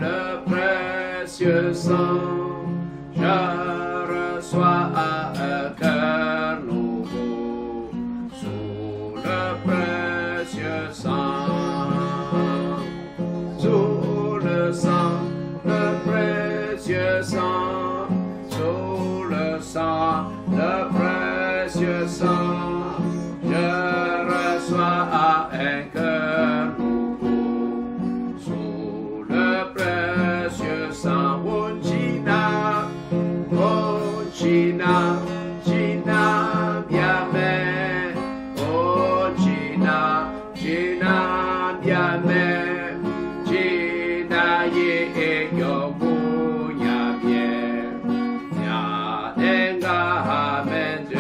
le précieux sang, je reçois un cœur nouveau sous le précieux sang. Sous le sang, le précieux sang, sous le sang, le précieux sang, je reçois un cœur nouveau sous le précieux sang. Oh Gina, Gina, Gina, bien-aimée. Oh Gina, Gina, bien-aimée. Gina, ye, yo, bunya, bien. Ya, enga, mendue.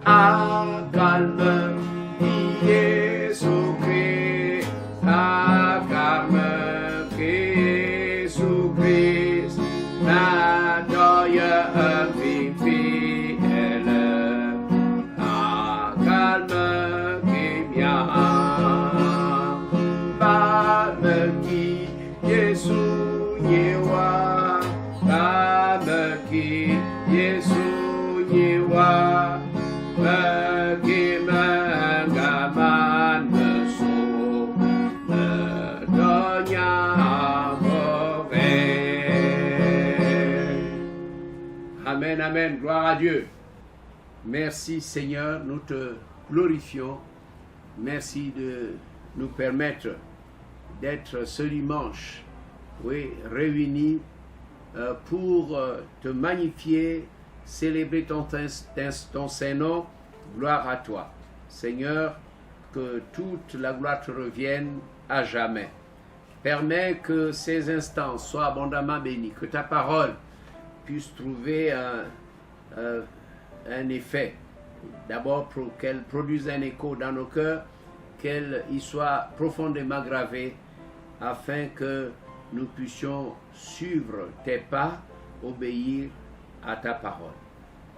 Ah, calme, Jésus-Christ. Ah, calme, Jésus-Christ. La joie fidèle. Ah, calme, qui vient. Calme, qui Jésus, Yewa. Calme, qui Jésus, Yewa. Qui me gaman me sauve, me donne mauvais. Amen, amen, gloire à Dieu. Merci Seigneur, nous te glorifions. Merci de nous permettre d'être ce dimanche, oui, réunis pour te magnifier, célébrer ton Saint-Nom. Gloire à toi. Seigneur, que toute la gloire te revienne à jamais. Permets que ces instants soient abondamment bénis, que ta parole puisse trouver un effet. D'abord, qu'elle produise un écho dans nos cœurs, qu'elle y soit profondément gravée, afin que nous puissions suivre tes pas, obéir à ta parole.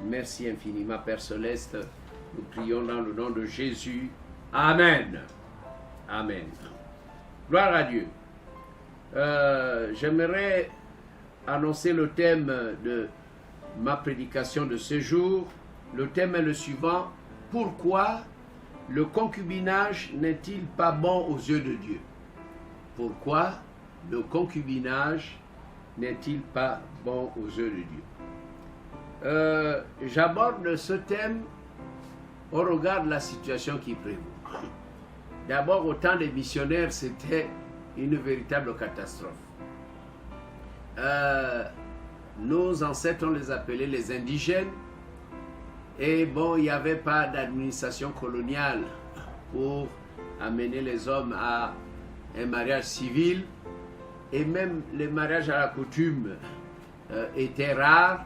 Merci infiniment, Père Céleste. Nous prions dans le nom de Jésus. Amen. Amen. Gloire à Dieu. J'aimerais annoncer le thème de ma prédication de ce jour. Le thème est le suivant. Pourquoi le concubinage n'est-il pas bon aux yeux de Dieu? Pourquoi le concubinage n'est-il pas bon aux yeux de Dieu? J'aborde ce thème au regard de la situation qui prévaut. D'abord, au temps des missionnaires, c'était une véritable catastrophe. Nos ancêtres, on les appelait les indigènes. Et bon, il n'y avait pas d'administration coloniale pour amener les hommes à un mariage civil. Et même les mariages à la coutume étaient rares,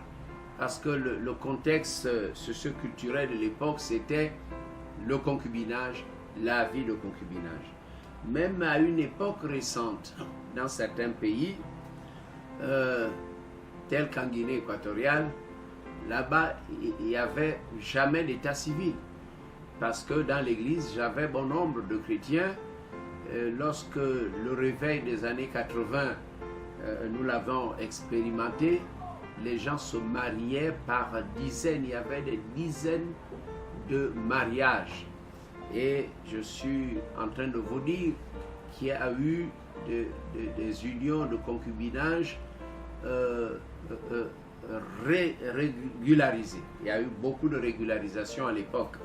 parce que le contexte socio-culturel de l'époque, c'était le concubinage, la vie de concubinage. Même à une époque récente, dans certains pays, tels qu'en Guinée équatoriale, là-bas, il n'y avait jamais d'état civil. Parce que dans l'église, j'avais bon nombre de chrétiens. Lorsque le réveil des années 80, nous l'avons expérimenté, les gens se mariaient par dizaines. Il y avait des dizaines de mariages. Et je suis en train de vous dire qu'il y a eu des unions de concubinage régularisées. Il y a eu beaucoup de régularisation à l'époque.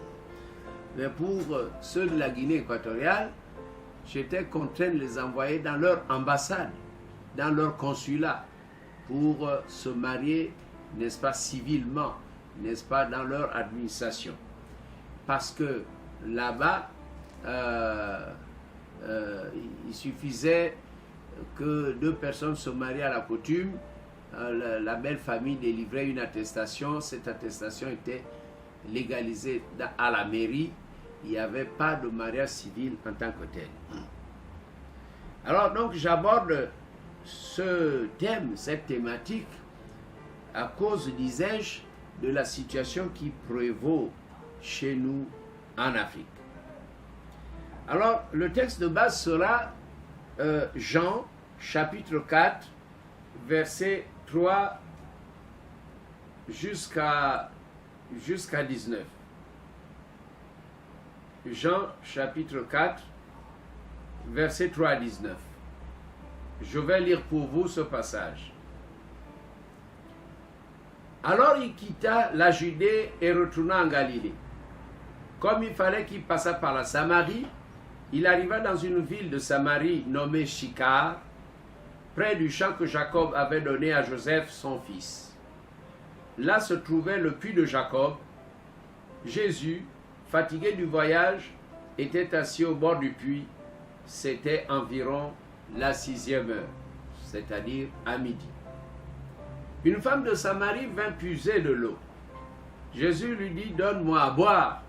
Mais pour ceux de la Guinée équatoriale, j'étais contraint de les envoyer dans leur ambassade, dans leur consulat, pour se marier, n'est-ce pas, civilement, n'est-ce pas, dans leur administration. Parce que là-bas, il suffisait que deux personnes se marient à la coutume, la belle famille délivrait une attestation, cette attestation était légalisée à la mairie, il n'y avait pas de mariage civil en tant que tel. Alors donc j'aborde ce thème, cette thématique, à cause, disais-je, de la situation qui prévaut chez nous en Afrique. Alors, le texte de base sera Jean, chapitre 4, verset 3 jusqu'à 19. Jean, chapitre 4, verset 3 à 19. Je vais lire pour vous ce passage. Alors il quitta la Judée et retourna en Galilée. Comme il fallait qu'il passât par la Samarie, il arriva dans une ville de Samarie nommée Sychar, près du champ que Jacob avait donné à Joseph, son fils. Là se trouvait le puits de Jacob. Jésus, fatigué du voyage, était assis au bord du puits. C'était environ la 6e heure, c'est-à-dire à midi. Une femme de Samarie vint puiser de l'eau. Jésus lui dit, « Donne-moi à boire »,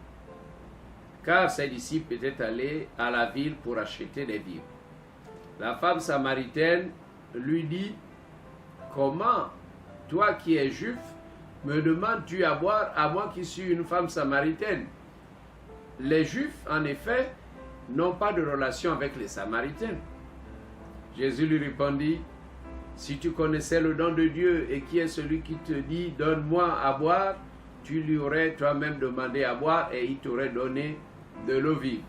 car ses disciples étaient allés à la ville pour acheter des vivres. La femme samaritaine lui dit, « Comment, toi qui es juif, me demandes-tu à boire à moi qui suis une femme samaritaine ?» Les Juifs, en effet, n'ont pas de relation avec les Samaritains. Jésus lui répondit, « Si tu connaissais le don de Dieu et qui est celui qui te dit, donne-moi à boire, tu lui aurais toi-même demandé à boire et il t'aurait donné de l'eau vive. »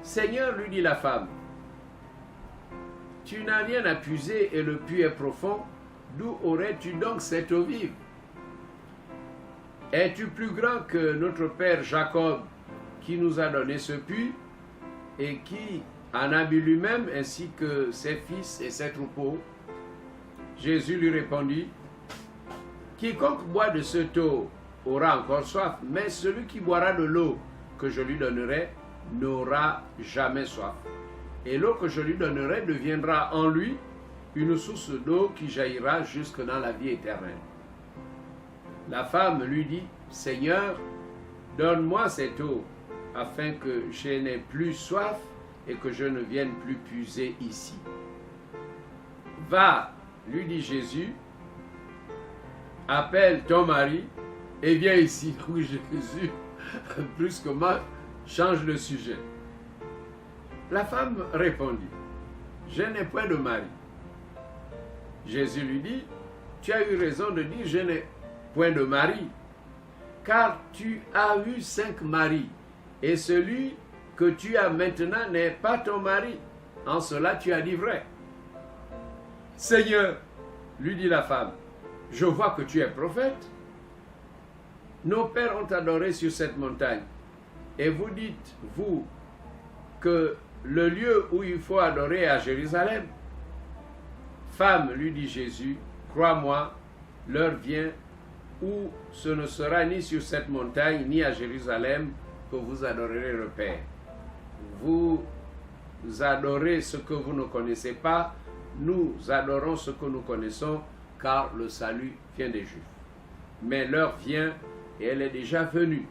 Seigneur, lui dit la femme, tu n'as rien à puiser et le puits est profond, d'où aurais-tu donc cette eau vive? Es-tu plus grand que notre père Jacob qui nous a donné ce puits et qui en a bu lui-même ainsi que ses fils et ses troupeaux? Jésus lui répondit, quiconque boit de cette eau aura encore soif, mais celui qui boira de l'eau que je lui donnerai n'aura jamais soif. Et l'eau que je lui donnerai deviendra en lui une source d'eau qui jaillira jusque dans la vie éternelle. La femme lui dit, Seigneur, donne-moi cette eau, afin que je n'ai plus soif et que je ne vienne plus puiser ici. Va, lui dit Jésus, appelle ton mari et viens ici. Donc Jésus, plus que moi, change de sujet. La femme répondit, je n'ai point de mari. Jésus lui dit, tu as eu raison de dire, je n'ai point de mari, car tu as eu 5 maris, et celui que tu as maintenant n'est pas ton mari. En cela tu as dit vrai. Seigneur, lui dit la femme, je vois que tu es prophète. Nos pères ont adoré sur cette montagne, et vous dites, vous, que le lieu où il faut adorer est à Jérusalem. Femme, lui dit Jésus, crois-moi, l'heure vient où ce ne sera ni sur cette montagne, ni à Jérusalem que vous adorerez le Père. Vous adorez ce que vous ne connaissez pas, nous adorons ce que nous connaissons, car le salut vient des Juifs. Mais l'heure vient, et elle est déjà venue,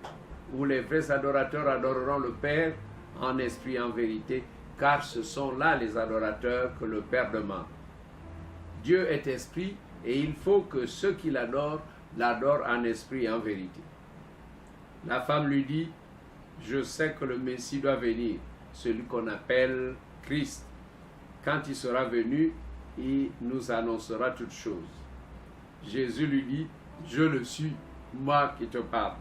où les vrais adorateurs adoreront le Père en esprit et en vérité, car ce sont là les adorateurs que le Père demande. Dieu est esprit, et il faut que ceux qui l'adorent en esprit et en vérité. La femme lui dit, je sais que le Messie doit venir, celui qu'on appelle Christ. Quand il sera venu, il nous annoncera toutes choses. Jésus lui dit, je le suis, moi qui te parle.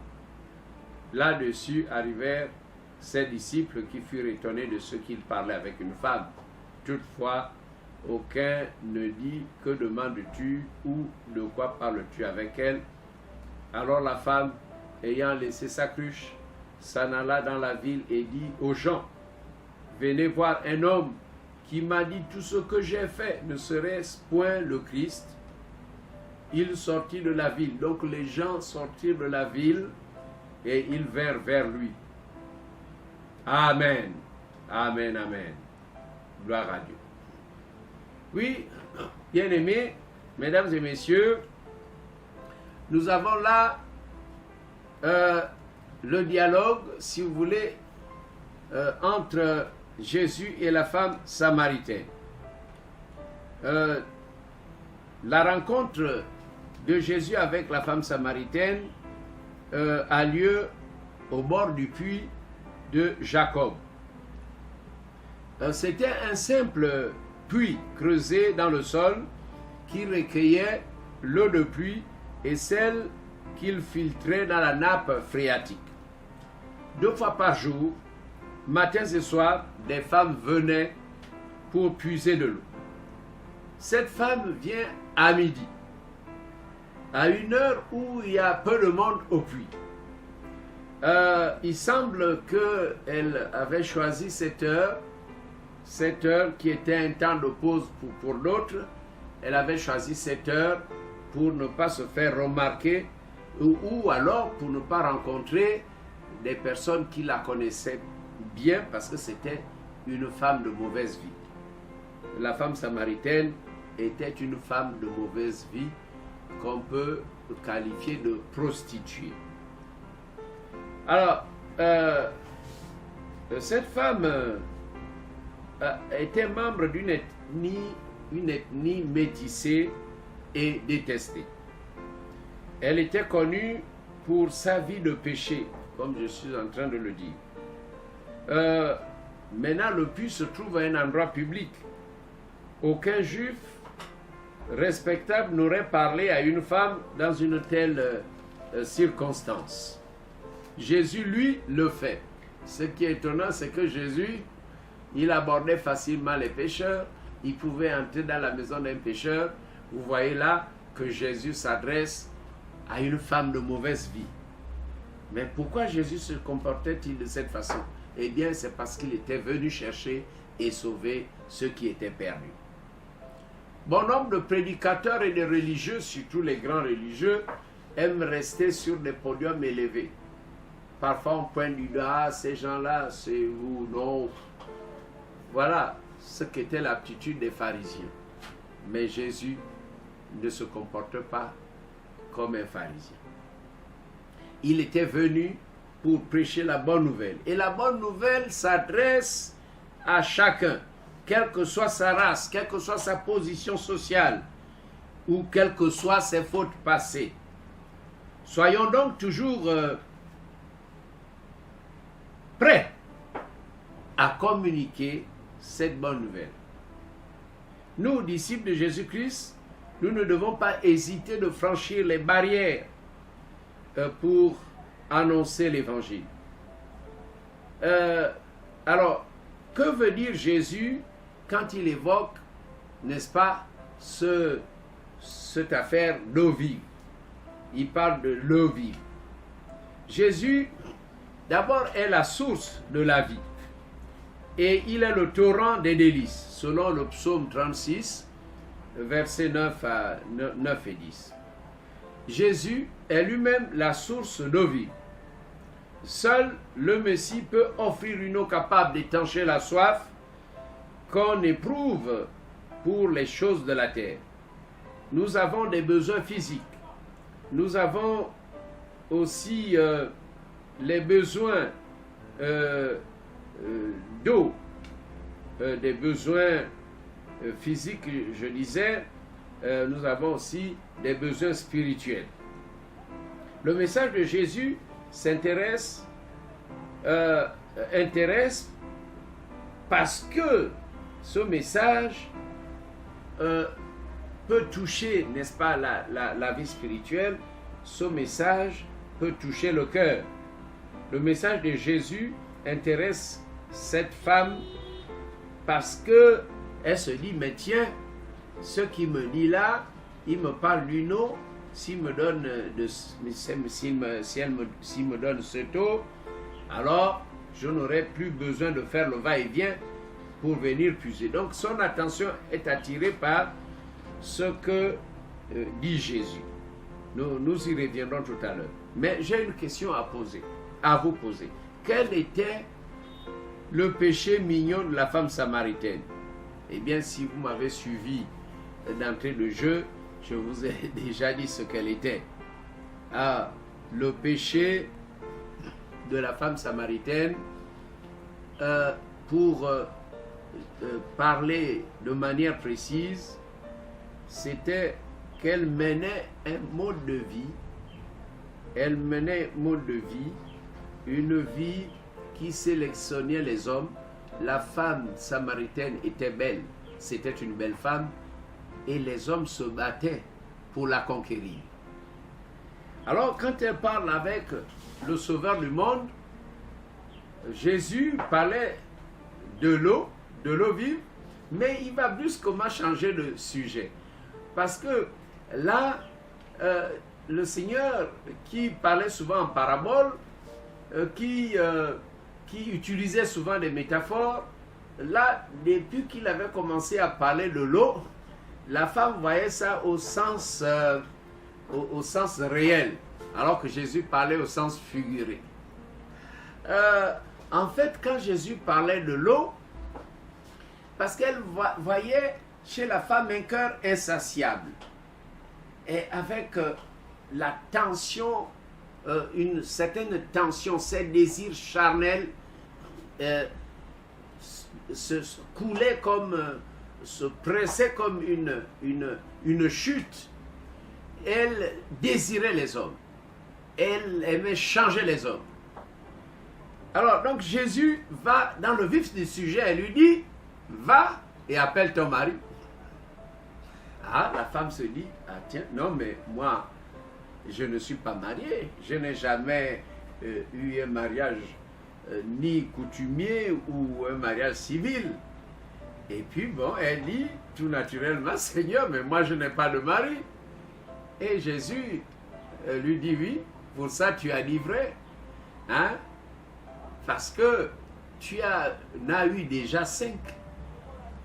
Là-dessus arrivèrent ses disciples qui furent étonnés de ce qu'il parlait avec une femme. Toutefois, aucun ne dit, que demandes-tu ou de quoi parles-tu avec elle? Alors la femme, ayant laissé sa cruche, s'en alla dans la ville et dit aux gens, venez voir un homme qui m'a dit tout ce que j'ai fait, ne serait-ce point le Christ? Il sortit de la ville. Donc les gens sortirent de la ville et ils vinrent vers lui. Amen. Amen, amen. Gloire à Dieu. Oui, bien-aimés, mesdames et messieurs, nous avons là le dialogue, si vous voulez, entre Jésus et la femme samaritaine. La rencontre de Jésus avec la femme samaritaine a lieu au bord du puits de Jacob. C'était un simple puits creusé dans le sol qui recueillait l'eau de pluie et celle qu'il filtrait dans la nappe phréatique. 2 fois par jour, matin et soir, des femmes venaient pour puiser de l'eau. Cette femme vient à midi, à une heure où il y a peu de monde au puits. Il semble qu'elle avait choisi cette heure qui était un temps de pause pour d'autres. Elle avait choisi cette heure pour ne pas se faire remarquer ou alors pour ne pas rencontrer des personnes qui la connaissaient bien parce que c'était une femme de mauvaise vie. La femme samaritaine était une femme de mauvaise vie qu'on peut qualifier de prostituée. Alors, cette femme était membre d'une ethnie métissée et détestée. Elle était connue pour sa vie de péché, comme je suis en train de le dire. Maintenant, le puits se trouve à un endroit public. Aucun juif respectable n'aurait parlé à une femme dans une telle circonstance. Jésus, lui, le fait. Ce qui est étonnant, c'est que Jésus, il abordait facilement les pécheurs. Il pouvait entrer dans la maison d'un pécheur. Vous voyez là que Jésus s'adresse à une femme de mauvaise vie. Mais pourquoi Jésus se comportait-il de cette façon? Eh bien, c'est parce qu'il était venu chercher et sauver ceux qui étaient perdus. Bon nombre de prédicateurs et de religieux, surtout les grands religieux, aiment rester sur des podiums élevés. Parfois, on pointe du doigt, ces gens-là, c'est vous, non. Voilà ce qu'était l'aptitude des pharisiens. Mais Jésus ne se comporte pas comme un pharisien. Il était venu pour prêcher la bonne nouvelle. Et la bonne nouvelle s'adresse à chacun, quelle que soit sa race, quelle que soit sa position sociale, ou quelles que soient ses fautes passées. Soyons donc toujours prêts à communiquer cette bonne nouvelle. Nous, disciples de Jésus-Christ, nous ne devons pas hésiter de franchir les barrières pour annoncer l'évangile. Alors, que veut dire Jésus quand il évoque, n'est-ce pas, cette affaire d'eau vive? Il parle de l'eau vive. Jésus, d'abord, est la source de la vie. Et il est le torrent des délices, selon le psaume 36, versets 9 et 10. Jésus est lui-même la source d'eau vive. Seul le Messie peut offrir une eau capable d'étancher la soif qu'on éprouve pour les choses de la terre. Nous avons des besoins physiques. Nous avons aussi les besoins d'eau, des besoins physiques, je disais, nous avons aussi des besoins spirituels. Le message de Jésus s'intéresse parce que ce message peut toucher, n'est-ce pas, la vie spirituelle. Ce message peut toucher le cœur. Le message de Jésus intéresse cette femme parce que elle se dit, mais tiens, ce qui me dit là, il me parle d'une eau. S'il me donne s'il me donne cette eau, alors je n'aurai plus besoin de faire le va-et-vient pour venir puiser. Donc son attention est attirée par ce que dit Jésus. Nous y reviendrons tout à l'heure. Mais j'ai une question à vous poser. Quel était le péché mignon de la femme samaritaine? Eh bien, si vous m'avez suivi d'entrée de jeu, je vous ai déjà dit ce qu'elle était. Le péché de la femme samaritaine, pour parler de manière précise, c'était qu'elle menait un mode de vie. Elle menait un mode de vie, une vie qui sélectionnait les hommes la femme samaritaine était belle, c'était une belle femme, et les hommes se battaient pour la conquérir. Alors, quand elle parle avec le Sauveur du monde, Jésus parlait de l'eau vive, mais il va brusquement changer de sujet. Parce que là, le Seigneur qui parlait souvent en parabole, qui utilisait souvent des métaphores, là, depuis qu'il avait commencé à parler de l'eau, la femme voyait ça au sens réel, alors que Jésus parlait au sens figuré. En fait, quand Jésus parlait de l'eau, parce qu'elle voyait chez la femme un cœur insatiable, et avec la tension, une certaine tension, ses désirs charnels se coulaient comme, se pressaient comme une chute. Elle désirait les hommes. Elle aimait changer les hommes. Alors, donc Jésus va dans le vif du sujet, elle lui dit, va et appelle ton mari. Ah, la femme se dit, ah tiens, non mais moi, je ne suis pas mariée, je n'ai jamais eu un mariage ni coutumier ou un mariage civil. Et puis bon, elle dit tout naturellement, Seigneur, mais moi je n'ai pas de mari. Et Jésus lui dit, oui, pour ça tu as livré, hein, parce que tu en as eu déjà 5.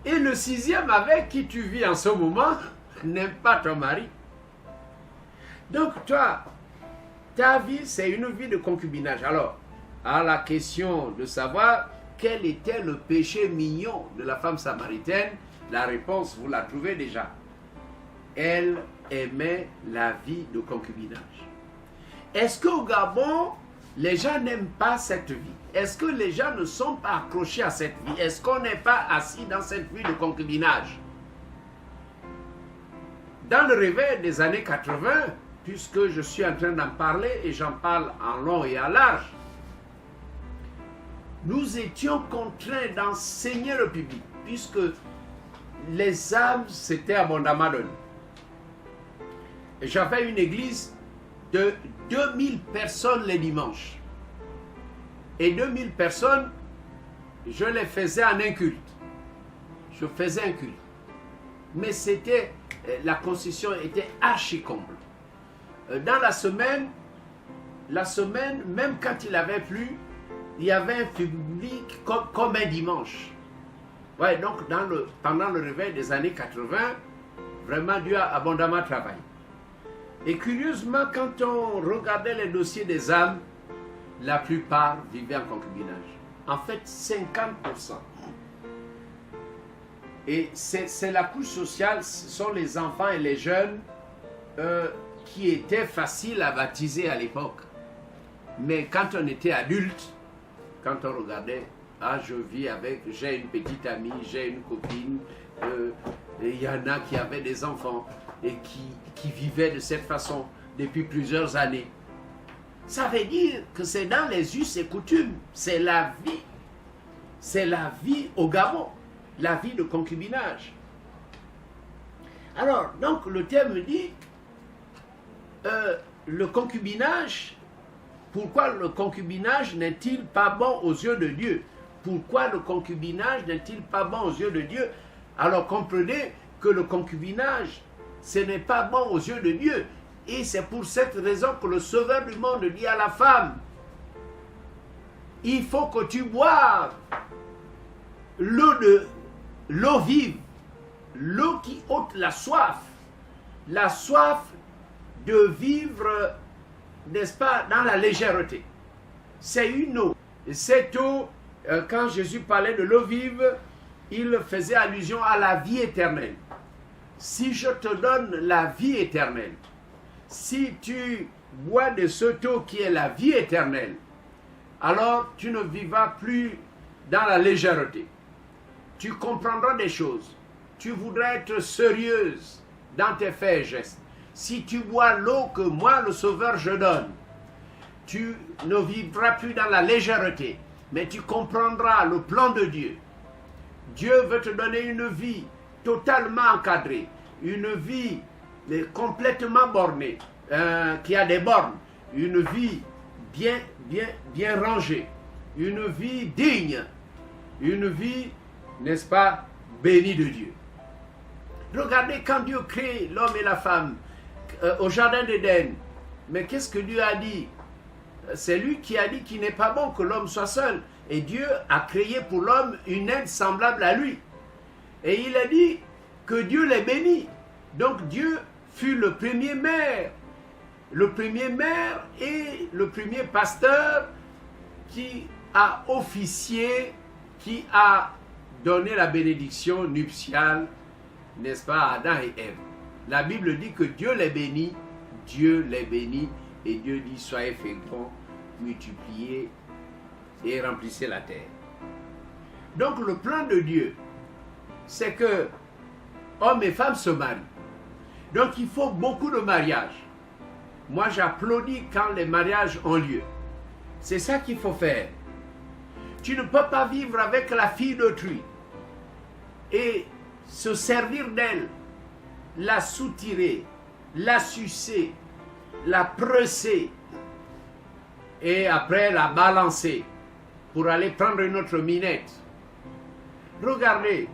Et le 6e avec qui tu vis en ce moment n'est pas ton mari. Donc toi, ta vie, c'est une vie de concubinage. Alors, à la question de savoir quel était le péché mignon de la femme samaritaine, la réponse, vous la trouvez déjà. Elle aimait la vie de concubinage. Est-ce qu'au Gabon, les gens n'aiment pas cette vie? Est-ce que les gens ne sont pas accrochés à cette vie? Est-ce qu'on n'est pas assis dans cette vie de concubinage? Dans le réveil des années 80, puisque je suis en train d'en parler et j'en parle en long et en large, nous étions contraints d'enseigner le public, puisque les âmes s'étaient abondamment données. J'avais une église de 2000 personnes les dimanches. Et 2000 personnes, je les faisais en un culte. Je faisais un culte. Mais c'était, la concession était archi-comble. Dans la semaine, même quand il avait plu, il y avait un public comme un dimanche. Ouais, donc pendant le réveil des années 80, vraiment Dieu a abondamment travaillé. Et curieusement, quand on regardait les dossiers des âmes, la plupart vivaient en concubinage. En fait, 50%. Et c'est la couche sociale, ce sont les enfants et les jeunes qui étaient faciles à baptiser à l'époque. Mais quand on était adulte, quand on regardait, ah, je vis avec, j'ai une petite amie, j'ai une copine, il y en a qui avaient des enfants et qui vivaient de cette façon depuis plusieurs années. Ça veut dire que c'est dans les us et coutumes, c'est la vie au Gabon, la vie de concubinage. Alors, donc le terme dit, le concubinage, pourquoi le concubinage n'est-il pas bon aux yeux de Dieu? Pourquoi le concubinage n'est-il pas bon aux yeux de Dieu? Alors comprenez que le concubinage, ce n'est pas bon aux yeux de Dieu. Et c'est pour cette raison que le Sauveur du monde dit à la femme, il faut que tu boives l'eau vive, l'eau qui ôte la soif de vivre, n'est-ce pas, dans la légèreté. C'est une eau. Et cette eau, quand Jésus parlait de l'eau vive, il faisait allusion à la vie éternelle. Si je te donne la vie éternelle, si tu bois de cette eau qui est la vie éternelle, alors tu ne vivras plus dans la légèreté. Tu comprendras des choses. Tu voudras être sérieuse dans tes faits et gestes. Si tu bois l'eau que moi, le Sauveur, je donne, tu ne vivras plus dans la légèreté, mais tu comprendras le plan de Dieu. Dieu veut te donner une vie totalement encadrée, une vie complètement bornée, qui a des bornes, une vie bien rangée, une vie digne, une vie, n'est-ce pas, bénie de Dieu. Regardez quand Dieu crée l'homme et la femme au jardin d'Éden, mais qu'est-ce que Dieu a dit? C'est lui qui a dit qu'il n'est pas bon que l'homme soit seul. Et Dieu a créé pour l'homme une aide semblable à lui. Et il a dit que Dieu les bénit. Donc Dieu fut le premier maire et le premier pasteur qui a officié, qui a donné la bénédiction nuptiale, n'est-ce pas, à Adam et Ève. La Bible dit que Dieu les bénit, et Dieu dit soyez féconds, multipliez et remplissez la terre. Donc le plan de Dieu, c'est que hommes et femmes se marient. Donc il faut beaucoup de mariages. Moi j'applaudis quand les mariages ont lieu. C'est ça qu'il faut faire. Tu ne peux pas vivre avec la fille d'autrui et se servir d'elle, la soutirer, la sucer, la presser et après la balancer pour aller prendre une autre minette. Regardez,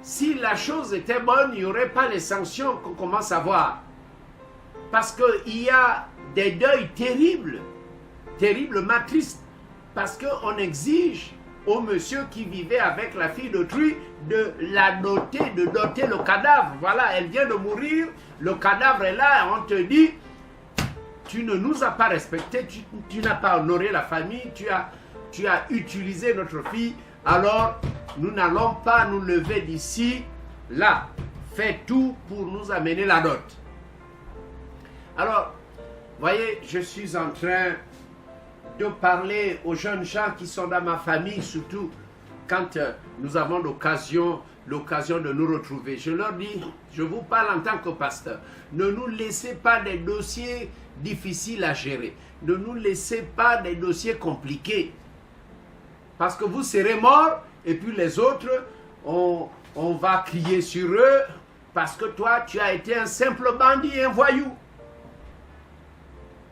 si la chose était bonne, il n'y aurait pas les sanctions qu'on commence à voir. Parce qu'il y a des deuils terribles, terriblement tristes, parce qu'on exige au monsieur qui vivait avec la fille d'autrui de la doter, de doter le cadavre. Voilà, elle vient de mourir, le cadavre est là, et on te dit, tu ne nous as pas respecté, tu n'as pas honoré la famille, tu as utilisé notre fille, alors nous n'allons pas nous lever d'ici, là, fais tout pour nous amener la dot. Alors, voyez, je suis en train de parler aux jeunes gens qui sont dans ma famille, surtout quand nous avons l'occasion de nous retrouver. Je leur dis, je vous parle en tant que pasteur, ne nous laissez pas des dossiers difficiles à gérer. Ne nous laissez pas des dossiers compliqués. Parce que vous serez morts et puis les autres, on va crier sur eux parce que toi, tu as été un simple bandit et un voyou.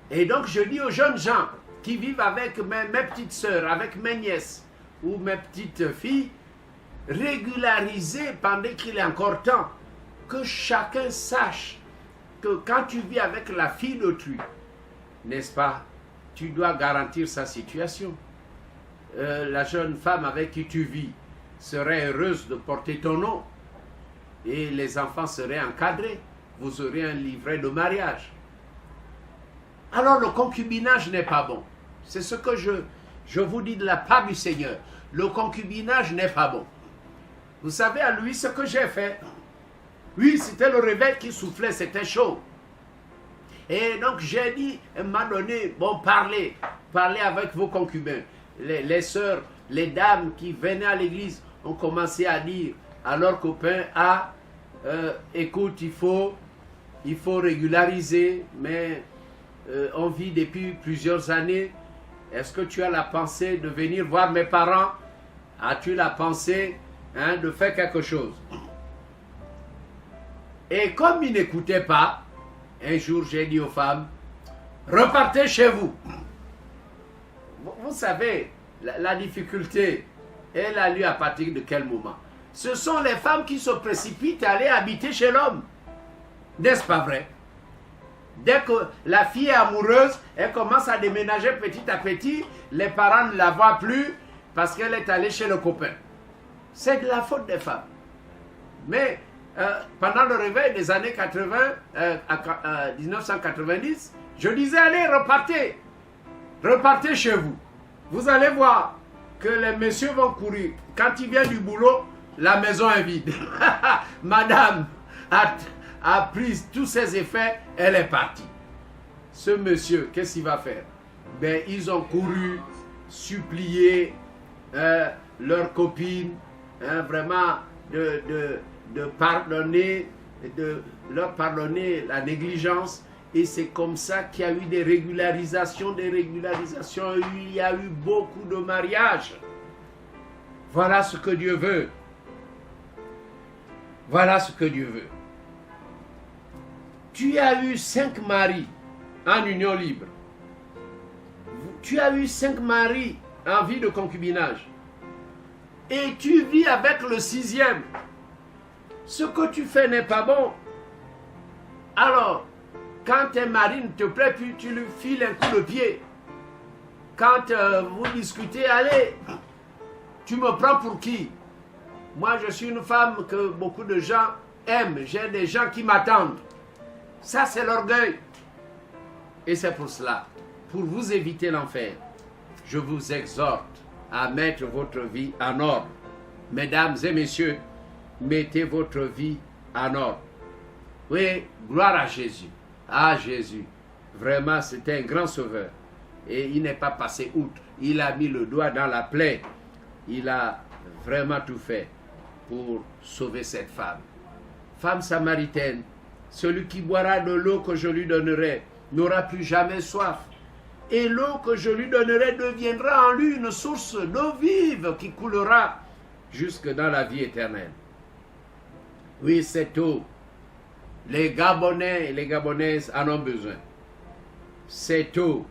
Et donc, je dis aux jeunes gens qui vivent avec mes petites sœurs, avec mes nièces ou mes petites filles, régularisez pendant qu'il est encore temps, que chacun sache que quand tu vis avec la fille d'autrui, n'est-ce pas, tu dois garantir sa situation. La jeune femme avec qui tu vis serait heureuse de porter ton nom et les enfants seraient encadrés. Vous aurez un livret de mariage. Alors le concubinage n'est pas bon. C'est ce que je vous dis de la part du Seigneur. Le concubinage n'est pas bon. Vous savez à lui ce que j'ai fait? Oui, c'était le réveil qui soufflait, c'était chaud. Et donc j'ai dit, elle m'a donné, bon, parlez avec vos concubins. Les sœurs, les dames qui venaient à l'église ont commencé à dire à leurs copains, écoute, il faut régulariser, mais on vit depuis plusieurs années. Est-ce que tu as la pensée de venir voir mes parents? As-tu la pensée de faire quelque chose? Et comme ils n'écoutaient pas, un jour j'ai dit aux femmes, repartez chez vous. Vous savez, la difficulté, elle a lieu à partir de quel moment? Ce sont les femmes qui se précipitent à aller habiter chez l'homme. N'est-ce pas vrai? Dès que la fille est amoureuse, elle commence à déménager petit à petit, les parents ne la voient plus parce qu'elle est allée chez le copain. C'est de la faute des femmes. Mais pendant le réveil des années 80, 1990, je disais, allez, repartez chez vous. Vous allez voir que les messieurs vont courir. Quand il vient du boulot, la maison est vide. Madame a pris tous ses effets, elle est partie. Ce monsieur, qu'est-ce qu'il va faire? Ben, ils ont couru, supplier leurs copines, vraiment de pardonner, de leur pardonner la négligence. Et c'est comme ça qu'il y a eu des régularisations, il y a eu beaucoup de mariages. Voilà ce que Dieu veut. Voilà ce que Dieu veut. Tu as eu 5 maris en union libre. Tu as eu 5 maris en vie de concubinage. Et tu vis avec le 6e. Ce que tu fais n'est pas bon. Alors, quand un mari ne te plaît plus, tu lui files un coup de pied. Quand vous discutez, allez, tu me prends pour qui? Moi, je suis une femme que beaucoup de gens aiment. J'ai des gens qui m'attendent. Ça, c'est l'orgueil. Et c'est pour cela, pour vous éviter l'enfer, je vous exhorte à mettre votre vie en ordre. Mesdames et messieurs, mettez votre vie en ordre. Oui, gloire à Jésus. Ah, Jésus, vraiment, c'était un grand sauveur. Et il n'est pas passé outre. Il a mis le doigt dans la plaie. Il a vraiment tout fait pour sauver cette femme. Femme samaritaine, celui qui boira de l'eau que je lui donnerai n'aura plus jamais soif. Et l'eau que je lui donnerai deviendra en lui une source d'eau vive qui coulera jusque dans la vie éternelle. Oui, cette eau, les Gabonais et les Gabonaises en ont besoin. Cette eau,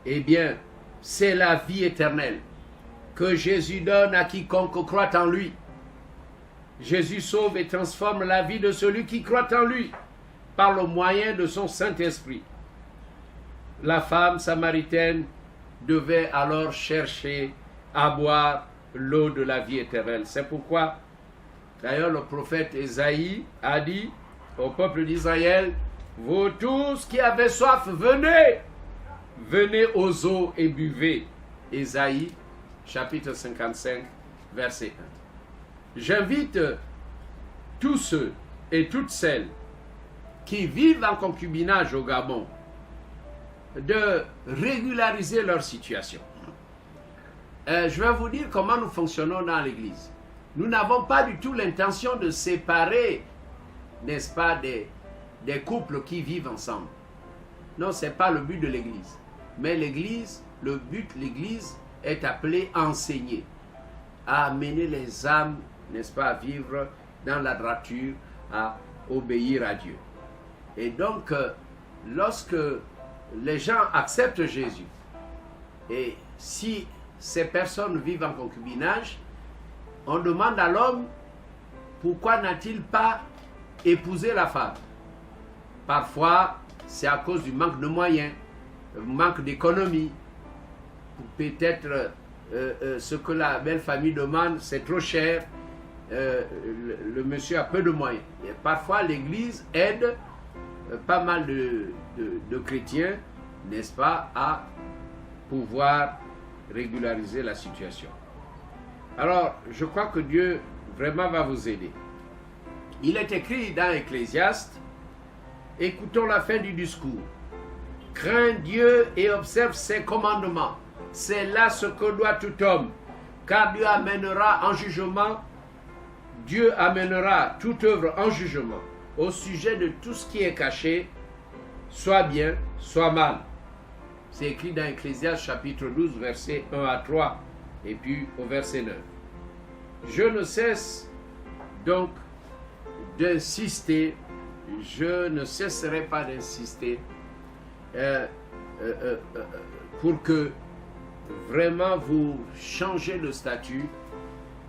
eh bien, c'est la vie éternelle que Jésus donne à quiconque croit en lui. Jésus sauve et transforme la vie de celui qui croit en lui par le moyen de son Saint-Esprit. La femme samaritaine devait alors chercher à boire l'eau de la vie éternelle. C'est pourquoi, d'ailleurs, le prophète Ésaïe a dit au peuple d'Israël, « Vous tous qui avez soif, venez, venez aux eaux et buvez. » Ésaïe, chapitre 55, verset 1. J'invite tous ceux et toutes celles qui vivent en concubinage au Gabon de régulariser leur situation. Je vais vous dire comment nous fonctionnons dans l'Église. Nous n'avons pas du tout l'intention de séparer, n'est-ce pas, des couples qui vivent ensemble. Non, ce n'est pas le but de l'Église. Mais l'Église, le but de l'Église est appelé à enseigner, à amener les âmes, n'est-ce pas, à vivre dans la droiture, à obéir à Dieu. Et donc, lorsque les gens acceptent Jésus, et si ces personnes vivent en concubinage, on demande à l'homme pourquoi n'a-t-il pas épousé la femme. Parfois, c'est à cause du manque de moyens, du manque d'économie. Peut-être ce que la belle famille demande, c'est trop cher. Le monsieur a peu de moyens. Et parfois, l'Église aide pas mal de chrétiens, n'est-ce pas, à pouvoir régulariser la situation. Alors, je crois que Dieu vraiment va vous aider. Il est écrit dans Ecclésiaste, écoutons la fin du discours. Crains Dieu et observe ses commandements. C'est là ce que doit tout homme, car Dieu amènera en jugement, Dieu amènera toute œuvre en jugement au sujet de tout ce qui est caché, soit bien, soit mal. C'est écrit dans Ecclésiaste chapitre 12, versets 1 à 3, et puis au verset 9. Je ne cesse donc d'insister, je ne cesserai pas d'insister pour que vraiment vous changez de statut,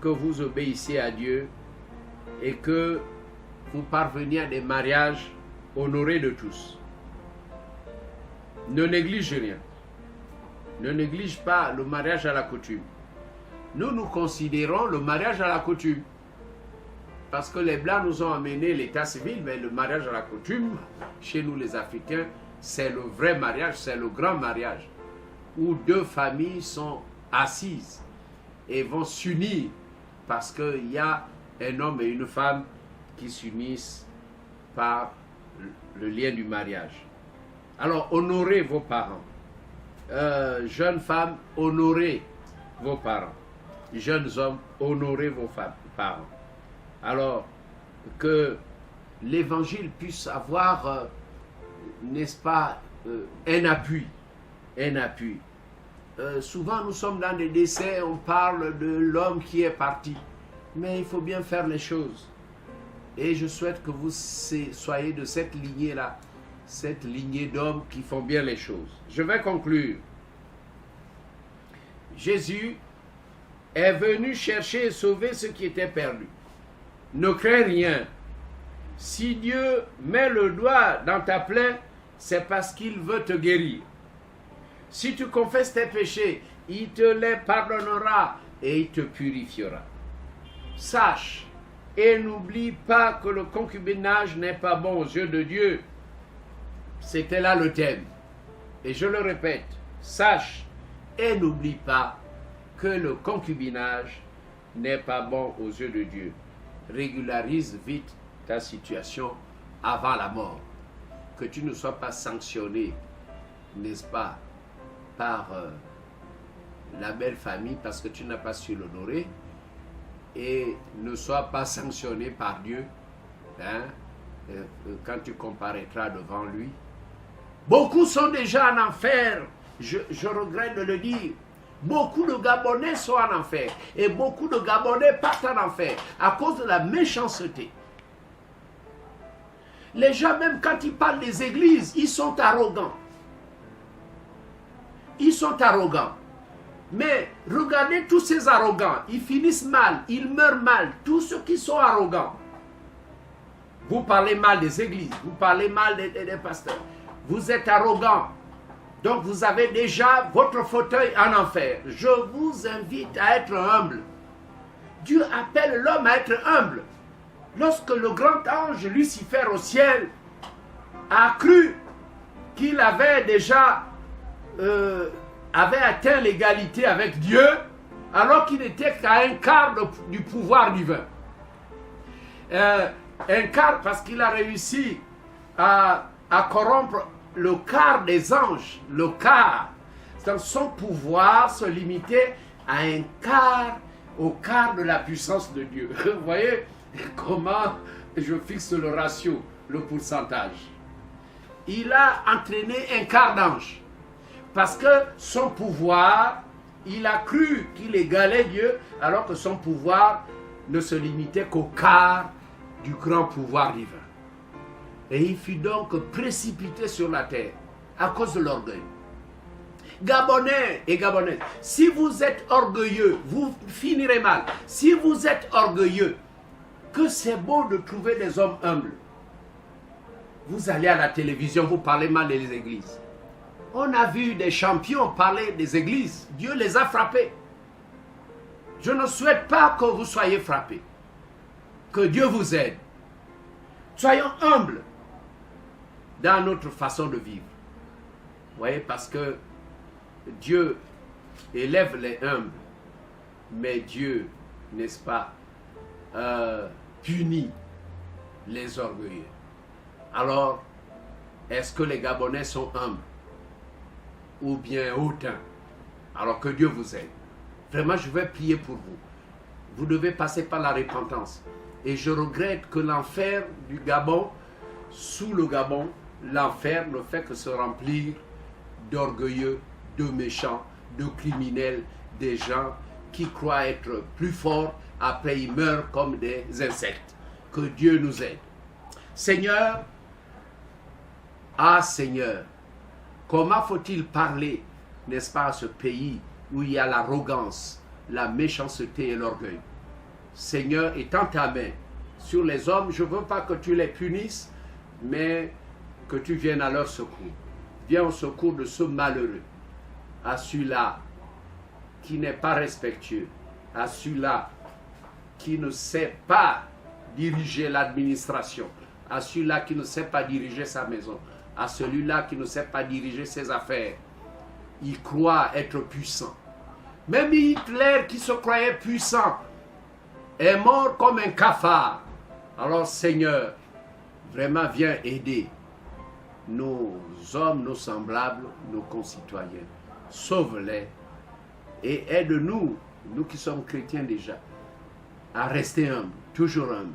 que vous obéissiez à Dieu et que vous parveniez à des mariages honorés de tous. Ne néglige rien. Ne néglige pas le mariage à la coutume. Nous considérons le mariage à la coutume. Parce que les Blancs nous ont amené l'état civil, mais le mariage à la coutume, chez nous les Africains, c'est le vrai mariage, c'est le grand mariage, où deux familles sont assises et vont s'unir parce qu'il y a un homme et une femme qui s'unissent par le lien du mariage. Alors, honorez vos parents. Jeunes femmes, honorez vos parents. Jeunes hommes, honorez vos parents. Alors, que l'évangile puisse avoir, n'est-ce pas, un appui. Un appui. Souvent, nous sommes dans des décès, on parle de l'homme qui est parti. Mais il faut bien faire les choses. Et je souhaite que vous soyez de cette lignée-là, cette lignée d'hommes qui font bien les choses. Je vais conclure. Jésus est venu chercher et sauver ce qui était perdu. Ne crains rien. Si Dieu met le doigt dans ta plaie, c'est parce qu'il veut te guérir. Si tu confesses tes péchés, il te les pardonnera et il te purifiera. Sache et n'oublie pas que le concubinage n'est pas bon aux yeux de Dieu. C'était là le thème. Et je le répète, sache et n'oublie pas que le concubinage n'est pas bon aux yeux de Dieu. Régularise vite ta situation avant la mort. Que tu ne sois pas sanctionné, n'est-ce pas, par la belle famille parce que tu n'as pas su l'honorer, et ne sois pas sanctionné par Dieu quand tu comparaîtras devant lui. Beaucoup sont déjà en enfer, je regrette de le dire. Beaucoup de Gabonais sont en enfer et beaucoup de Gabonais partent en enfer à cause de la méchanceté. Les gens, même quand ils parlent des églises, ils sont arrogants. Ils sont arrogants. Mais regardez tous ces arrogants, ils finissent mal, ils meurent mal, tous ceux qui sont arrogants. Vous parlez mal des églises, vous parlez mal des pasteurs. Vous êtes arrogants. Donc vous avez déjà votre fauteuil en enfer. Je vous invite à être humble. Dieu appelle l'homme à être humble. Lorsque le grand ange Lucifer au ciel a cru qu'il avait déjà avait atteint l'égalité avec Dieu, alors qu'il n'était qu'à un quart du pouvoir divin. Un quart parce qu'il a réussi à corrompre le quart des anges, le quart. Donc son pouvoir se limitait à un quart, au quart de la puissance de Dieu. Vous voyez comment je fixe le ratio, le pourcentage. Il a entraîné un quart d'ange. Parce que son pouvoir, il a cru qu'il égalait Dieu, alors que son pouvoir ne se limitait qu'au quart du grand pouvoir divin. Et il fut donc précipité sur la terre à cause de l'orgueil. Gabonais et Gabonaises, si vous êtes orgueilleux, vous finirez mal. Si vous êtes orgueilleux, que c'est beau de trouver des hommes humbles. Vous allez à la télévision, vous parlez mal des églises. On a vu des champions parler des églises. Dieu les a frappés. Je ne souhaite pas que vous soyez frappés. Que Dieu vous aide. Soyons humbles dans notre façon de vivre. Vous voyez, parce que Dieu élève les humbles, mais Dieu, n'est-ce pas, punit les orgueilleux. Alors, est-ce que les Gabonais sont humbles ou bien hautains? Alors que Dieu vous aide. Vraiment, je vais prier pour vous. Vous devez passer par la repentance. Et je regrette que l'enfer du Gabon, sous le Gabon, l'enfer ne fait que se remplir d'orgueilleux, de méchants, de criminels, des gens qui croient être plus forts, après ils meurent comme des insectes. Que Dieu nous aide. Seigneur, Seigneur, comment faut-il parler, n'est-ce pas, à ce pays où il y a l'arrogance, la méchanceté et l'orgueil? Seigneur, étends ta main sur les hommes. Je ne veux pas que tu les punisses, mais que tu viennes à leur secours. Viens au secours de ce malheureux, à celui-là qui n'est pas respectueux, à celui-là qui ne sait pas diriger l'administration, à celui-là qui ne sait pas diriger sa maison, à celui-là qui ne sait pas diriger ses affaires. Il croit être puissant. Même Hitler, qui se croyait puissant, est mort comme un cafard. Alors Seigneur, vraiment viens aider nos hommes, nos semblables, nos concitoyens. Sauve-les et aide-nous, nous qui sommes chrétiens déjà, à rester humbles, toujours humbles.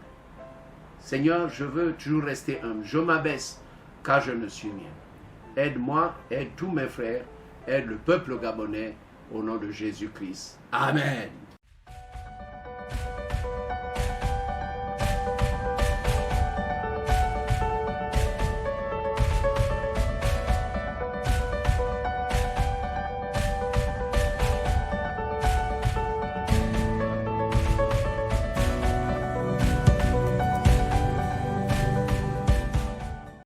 Seigneur, je veux toujours rester humble. Je m'abaisse car je ne suis rien. Aide-moi, aide tous mes frères, aide le peuple gabonais au nom de Jésus-Christ. Amen.